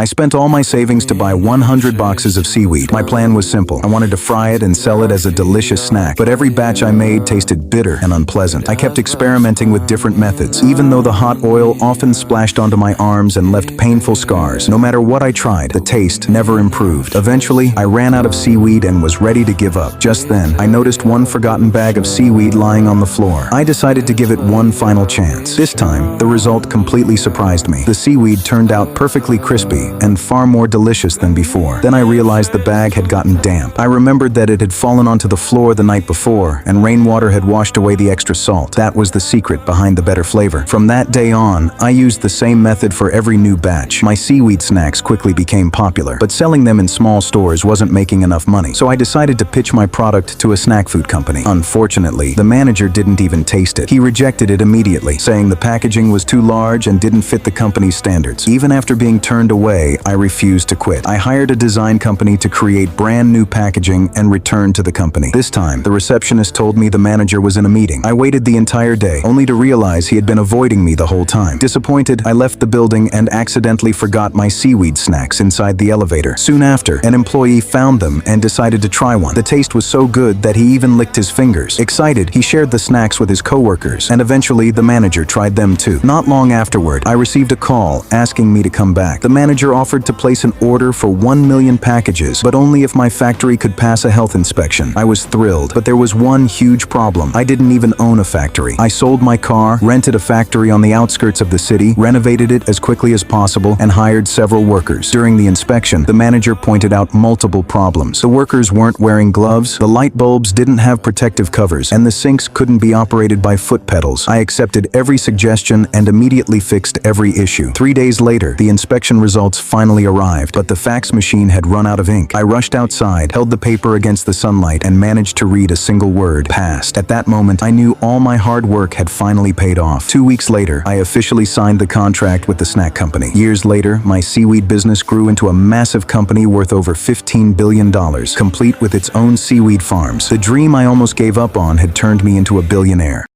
I spent all my savings to buy 100 boxes of seaweed. My plan was simple. I wanted to fry it and sell it as a delicious snack, but every batch I made tasted bitter and unpleasant. I kept experimenting with different methods, even though the hot oil often splashed onto my arms and left painful scars. No matter what I tried, the taste never improved. Eventually, I ran out of seaweed and was ready to give up. Just then, I noticed one forgotten bag of seaweed lying on the floor. I decided to give it one final chance. This time, the result completely surprised me. The seaweed turned out perfectly crispy and far more delicious than before. Then I realized the bag had gotten damp. I remembered that it had fallen onto the floor the night before, and rainwater had washed away the extra salt. That was the secret behind the better flavor. From that day on, I used the same method for every new batch. My seaweed snacks quickly became popular, but selling them in small stores wasn't making enough money. So I decided to pitch my product to a snack food company. Unfortunately, the manager didn't even taste it. He rejected it immediately, saying the packaging was too large and didn't fit the company's standards. Even after being turned away, I refused to quit. I hired a design company to create brand new packaging and returned to the company. This time, the receptionist told me the manager was in a meeting. I waited the entire day, only to realize he had been avoiding me the whole time. Disappointed, I left the building and accidentally forgot my seaweed snacks inside the elevator. Soon after, an employee found them and decided to try one. The taste was so good that he even licked his fingers. Excited, he shared the snacks with his coworkers, and eventually the manager tried them too. Not long afterward, I received a call asking me to come back. The manager offered to place an order for 1 million packages, but only if my factory could pass a health inspection. I was thrilled, but there was one huge problem. I didn't even own a factory. I sold my car, rented a factory on the outskirts of the city, renovated it as quickly as possible, and hired several workers. During the inspection, the manager pointed out multiple problems. The workers weren't wearing gloves, the light bulbs didn't have protective covers, and the sinks couldn't be operated by foot pedals. I accepted every suggestion and immediately fixed every issue. 3 days later, the inspection results finally arrived, but the fax machine had run out of ink. I rushed outside, held the paper against the sunlight, and managed to read a single word: passed. At that moment, I knew all my hard work had finally paid off. 2 weeks later, I officially signed the contract with the snack company. Years later, my seaweed business grew into a massive company worth over $15 billion, complete with its own seaweed farms. The dream I almost gave up on had turned me into a billionaire.